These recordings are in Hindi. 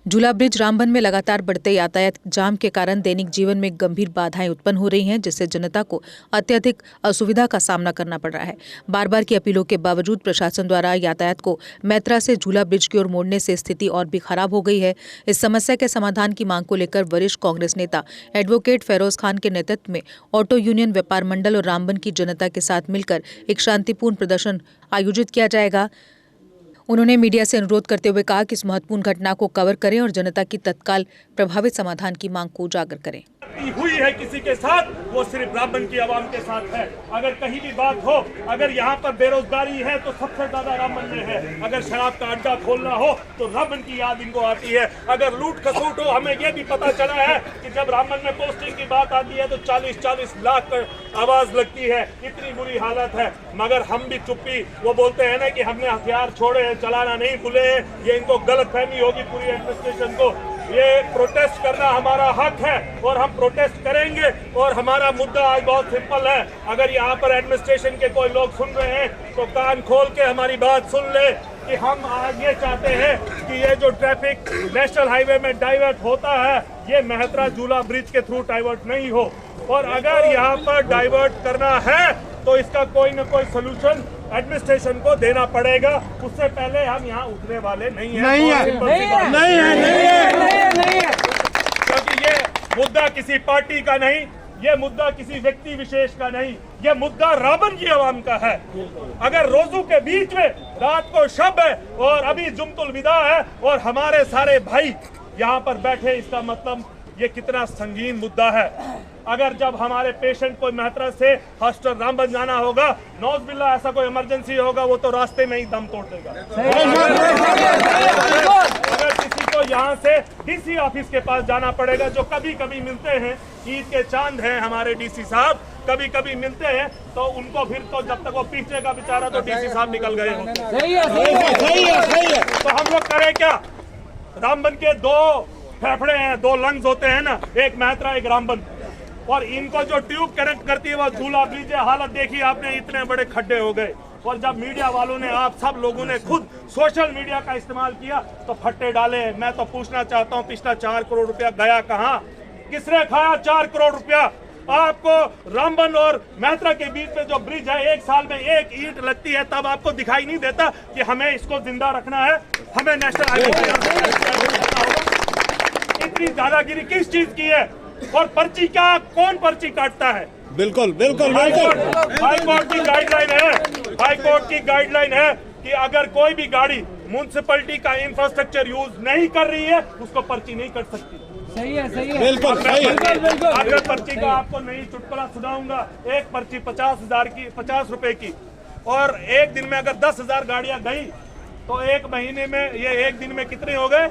झूला ब्रिज रामबन में लगातार बढ़ते यातायात जाम के कारण दैनिक जीवन में गंभीर बाधाएं उत्पन्न हो रही हैं, जिससे जनता को अत्यधिक असुविधा का सामना करना पड़ रहा है। बार बार की अपीलों के बावजूद प्रशासन द्वारा यातायात को मैत्रा से झूला ब्रिज की ओर मोड़ने से स्थिति और भी खराब हो गई है। इस समस्या के समाधान की मांग को लेकर वरिष्ठ कांग्रेस नेता एडवोकेट फेरोज खान के नेतृत्व में ऑटो यूनियन व्यापार मंडल और रामबन की जनता के साथ मिलकर एक शांतिपूर्ण प्रदर्शन आयोजित किया जाएगा। उन्होंने मीडिया से अनुरोध करते हुए कहा कि इस महत्वपूर्ण घटना को कवर करें और जनता की तत्काल प्रभावित समाधान की मांग को उजागर करें। हुई है किसी के साथ, वो सिर्फ रामबन की आवाम के साथ है। अगर कहीं भी बात हो, अगर यहाँ पर बेरोजगारी है तो सबसे ज्यादा रामबन में है। अगर शराब का अड्डा खोलना हो तो रामबन की याद इनको आती है। अगर लूट खसूट हो, हमें ये भी पता चला है कि जब रामबन में पोस्टिंग की बात आती है तो 40-40 लाख आवाज लगती है। इतनी बुरी हालत है, मगर हम भी चुप्पी, वो बोलते हैं ना कि हमने हथियार छोड़े हैं, चलाना नहीं भूले हैं। ये इनको गलतफहमी होगी पूरी एडमिनिस्ट्रेशन को। ये प्रोटेस्ट करना हमारा हक है और हम प्रोटेस्ट करेंगे। और हमारा मुद्दा आज बहुत सिंपल है। अगर यहाँ पर एडमिनिस्ट्रेशन के कोई लोग सुन रहे हैं तो कान खोल के हमारी बात सुन ले कि हम आज ये चाहते हैं कि ये जो ट्रैफिक नेशनल हाईवे में डाइवर्ट होता है, ये मेहतरा झूला ब्रिज के थ्रू डाइवर्ट नहीं हो। और अगर यहाँ पर डाइवर्ट करना है तो इसका कोई न कोई सोल्यूशन एडमिनिस्ट्रेशन को देना पड़ेगा। उससे पहले हम यहाँ उठने वाले नहीं है। क्योंकि ये मुद्दा किसी पार्टी का नहीं, ये मुद्दा किसी व्यक्ति विशेष का नहीं, ये मुद्दा रामबन की आवाम का है। अगर रोजू के बीच में रात को शब है और अभी जुम्तुल विदा है और हमारे सारे भाई यहाँ पर बैठे, इसका मतलब ये कितना संगीन मुद्दा है। अगर जब हमारे पेशेंट को मेहतरा से हॉस्टल रामबन जाना होगा, नौज़बिल्लाह ऐसा कोई इमरजेंसी होगा, वो तो रास्ते में ही दम तोड़ देगा। अगर किसी को यहाँ से डीसी ऑफिस के पास जाना पड़ेगा, जो कभी कभी मिलते हैं, ईद के चांद हैं हमारे डीसी साहब, कभी कभी मिलते हैं, तो उनको फिर तो जब तक वो पीछे का बेचारा तो डीसी साहब निकल गए होते। तो हम लोग करें क्या? रामबन के दो फेफड़े हैं, दो लंग्स होते हैं ना, एक मेहतरा एक रामबन, और इनको जो ट्यूब कनेक्ट करती है वो झूला ब्रिज है। हालत देखी आपने, इतने बड़े खड्डे हो गए। और जब मीडिया वालों ने, आप सब लोगों ने खुद सोशल मीडिया का इस्तेमाल किया तो फट्टे डाले। मैं तो पूछना चाहता हूँ, पिछला 4 करोड़ रुपया गया कहाँ? किसने खाया 4 करोड़ रुपया? आपको रामबन और मेहतरा के बीच में जो ब्रिज है, 1 साल में 1 ईंट लगती है, तब आपको दिखाई नहीं देता कि हमें इसको जिंदा रखना है, हमें नेशनल हाईवे। इतनी दादागिरी किस चीज की है? और पर्ची का कौन पर्ची काटता है? बिल्कुल बिल्कुल हाई कोर्ट की गाइडलाइन है, हाई कोर्ट की गाइडलाइन है कि अगर कोई भी गाड़ी म्युनिसिपैलिटी का इंफ्रास्ट्रक्चर यूज नहीं कर रही है, उसको पर्ची नहीं कट सकती। सही है, सही है। बिल्कुल सही है। अगर पर्ची का आपको नई चुटकुला सुनाऊंगा, एक पर्ची 50,000 की, 50 रुपए की, और एक दिन में अगर 10,000 गाड़ियां गई तो एक महीने में, ये एक दिन में कितने हो गए?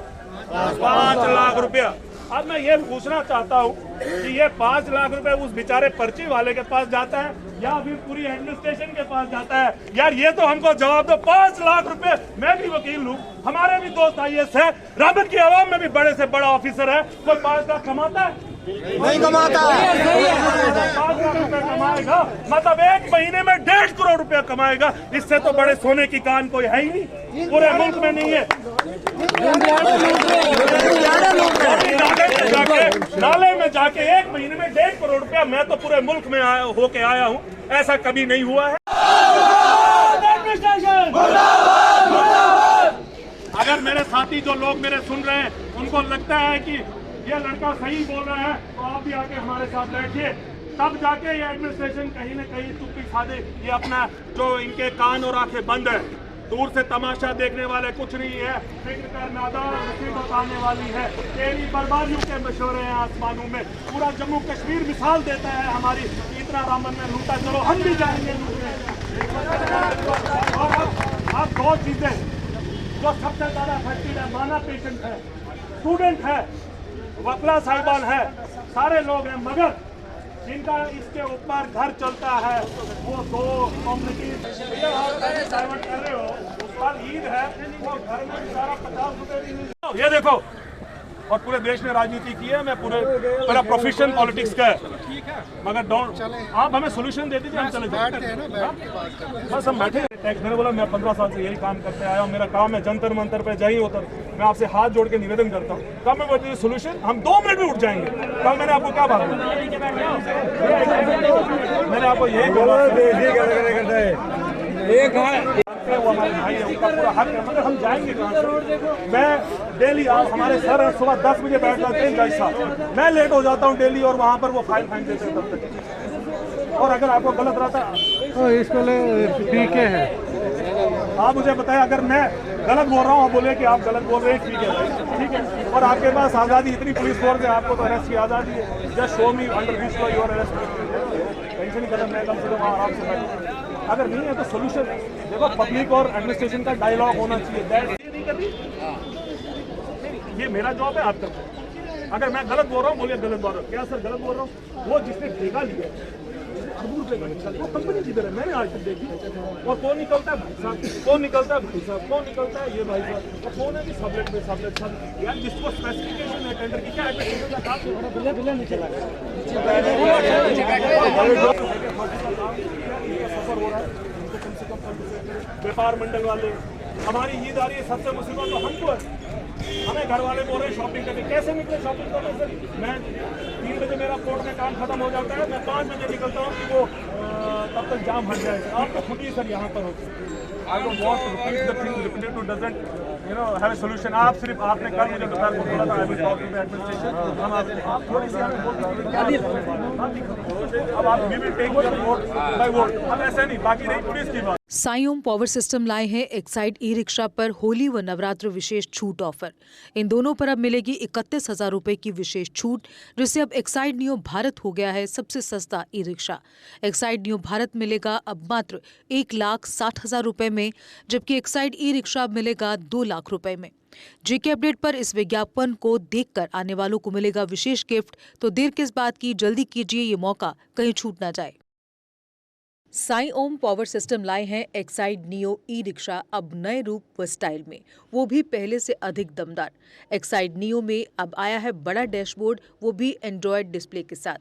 5 लाख रुपया। अब मैं ये पूछना चाहता हूँ कि ये 5 लाख रुपए उस बेचारे पर्ची वाले के पास जाता है या फिर पूरी एडमिनिस्ट्रेशन के पास जाता है? यार ये तो हमको जवाब दो। 5 लाख रुपए, मैं भी वकील हूँ, हमारे भी दोस्त IAS है, रामबन की आवाम में भी बड़े से बड़ा ऑफिसर है, कोई 5 लाख कमाता है? नहीं कमाता। 5 लाख रुपए कमाएगा मतलब 1 महीने में 1.5 करोड़ रुपया कमाएगा। इससे तो बड़े सोने की कान कोई है ही नहीं, पूरे मुल्क में नहीं है। नाले में जाके 1 महीने में 1.5 करोड़ रुपया, मैं तो पूरे मुल्क में होके आया हूँ, ऐसा कभी नहीं हुआ है। अगर मेरे साथी जो लोग मेरे सुन रहे हैं, उनको लगता है कि ये लड़का सही बोल रहा है, तो आप भी आके हमारे साथ बैठिए, तब जाके ये एडमिनिस्ट्रेशन कहीं न कहीं चुप्पी साधे। ये अपना जो इनके कान और आंखें बंद है, दूर से तमाशा देखने वाले कुछ नहीं है, फिक्र कर नादार मुसीबत आने वाली है। तेरी बर्बादियों के मशवरे हैं आसमानों में। पूरा जम्मू कश्मीर मिसाल देता है हमारी, इतना रामबन में लूटा, चलो हम भी जाएंगे लूटने। और अब 2 चीजें जो सबसे ज्यादा अफेक्टेड है, माना पेशेंट है, स्टूडेंट है, वकला साहिबान है, सारे लोग हैं, मगर जिनका इसके ऊपर घर चलता है वो 2 कम्युनिटी डाइवर्ट कर रहे हो। उस पर ईद है, वो घर में सारा 50 रुपए भी नहीं। ये देखो, और पूरे देश में राजनीति की है, मैं पूरा प्रोफेशन पॉलिटिक्स का है, मगर डोंट, आप हमें सोल्यूशन दे दीजिए, हम चले जाते। बस हम बैठे। टैक्स मैंने बोला मैं 15 साल से यही काम करते आया हूँ, मेरा काम है जंतर मंतर पे जाइए उतर मैं आपसे हाथ जोड़ के निवेदन करता हूँ, कम में बताइए सोल्यूशन, हम 2 मिनट में उठ जाएंगे। कल मैंने आपको क्या बात की? मैंने आपको यही बोला वो हमारे भाई है, उनका पूरा हक है, मगर हम जाएंगे कहाँ से? मैं डेली आज हमारे सर हैं, सुबह 10 बजे बैठ जाते हैं जज साहब, मैं लेट हो जाता हूँ डेली और वहाँ पर वो फाइन देते हैं तब तक। और अगर आपको गलत रहता तो इसको ठीक है। आप मुझे बताएं, अगर मैं गलत बोल रहा हूँ, आप बोले कि आप गलत बोल रहे हैं, ठीक है भाई, ठीक है। और आपके पास आज़ादी, इतनी पुलिस फोर्स है, आपको तो अरेस्ट की आज़ादी है। Just show me under this law your arrest, tension ही खत्म, मैं कम से कम आराम से बैठूँ। अगर नहीं है तो सोल्यूशन देखो, पब्लिक और एडमिनिस्ट्रेशन का डायलॉग होना चाहिए। ये मेरा जॉब है, आप करते हैं। अगर मैं गलत बोल रहा हूँ, बोलिए गलत बोल रहा हूँ, क्या सर गलत बोल रहा हूँ? वो जिसने ठेका लिया अरबों रुपए का, वो कंपनी किधर है? मैंने आज तक देखी। और कौन निकलता है? भाई साहब। कौन निकलता है? भाई साहब। कौन निकलता है? ये भाई साहब। और कौन है कि सबलेट में सबलेट सब यार, जिसको स्पेसिफिकेशन है टेंडर की, क्या एडमिनिस्ट्रेशन का काम है? बिल्ला नीचे लगा सफर हो रहा है, उनको कम से कम व्यापार मंडल वाले, हमारी ईद आ रही है, सबसे मुसीबत तो हमको है। हमें घर वाले बोल रहे हैं शॉपिंग करने, कैसे निकले शॉपिंग करने? सर मैं 3 बजे मेरा कोर्ट में काम खत्म हो जाता है, मैं 5 बजे निकलता हूँ कि वो तब तक जाम हट जाएगा। आप तो खुद ही सर यहाँ पर होते। I don't want to repeat the thing, repeat to doesn't have a solution. आप सिर्फ आपने कल मुझे दोपहर को बोला था I will talk to the administration, हम आप थोड़ी सी हमें अब आप we will take your vote by vote. अब ऐसे नहीं, बाकी नहीं पुलिस की बात। साई ओम पावर सिस्टम लाए हैं एक्साइड ई रिक्शा पर होली व नवरात्र विशेष छूट ऑफर। इन दोनों पर अब मिलेगी 31,000 रुपए की विशेष छूट, जिससे अब एक्साइड नियो भारत हो गया है सबसे सस्ता e rickshaw. Exide neo Bharat मिलेगा अब मात्र 1,60,000 रुपए में, जबकि एक्साइड ई रिक्शा मिलेगा 2 लाख रुपए में। जीके अपडेट पर इस विज्ञापन को देखकर आने वालों को मिलेगा विशेष गिफ्ट, तो देर किस बात की, जल्दी कीजिए, ये मौका कहीं छूट ना जाए। साई ओम पावर सिस्टम लाए हैं एक्साइड नियो ई रिक्शा अब नए रूप व स्टाइल में, वो भी पहले से अधिक दमदार। एक्साइड नियो में अब आया है बड़ा डैशबोर्ड, वो भी एंड्रॉयड डिस्प्ले के साथ,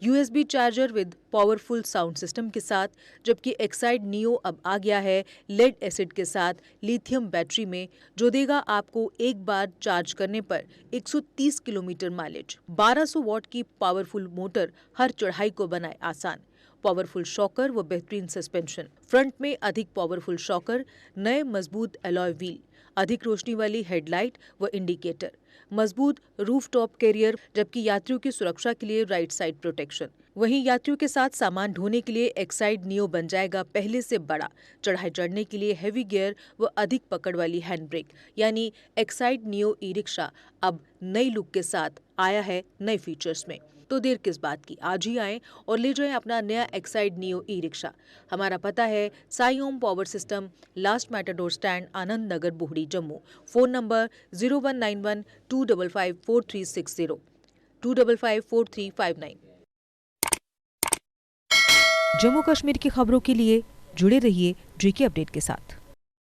USB charger with powerful sound system के साथ, जबकि एक्साइड नियो अब आ गया है लेड एसिड के साथ लिथियम बैटरी में, जो देगा आपको एक बार चार्ज करने पर 130 किलोमीटर माइलेज। 1200 वॉट की पावरफुल मोटर हर चढ़ाई को बनाए आसान। पावरफुल शॉकर व बेहतरीन सस्पेंशन, फ्रंट में अधिक पावरफुल शॉकर, नए मजबूत एलॉय व्हील, अधिक रोशनी वाली हेडलाइट व इंडिकेटर, मजबूत रूफटॉप कैरियर, जबकि यात्रियों की सुरक्षा के लिए राइट साइड प्रोटेक्शन। वहीं यात्रियों के साथ सामान ढोने के लिए एक्साइड नियो बन जाएगा पहले से बड़ा। चढ़ाई चढ़ने के लिए हैवी गियर व अधिक पकड़ वाली हैंड ब्रेक, यानी एक्साइड नियो ई रिक्शा अब नई लुक के साथ आया है नए फीचर्स में। तो देर किस बात की, आज ही आएं और ले जाएं अपना नया एक्साइड नियो ई रिक्शा। हमारा पता है Sai Om power system, last matador stand, Anand Nagar, Bohri, Jammu. Phone number 0191 255 4360 255 4359। Jammu Kashmir की खबरों के लिए जुड़े रहिए जीके अपडेट के साथ।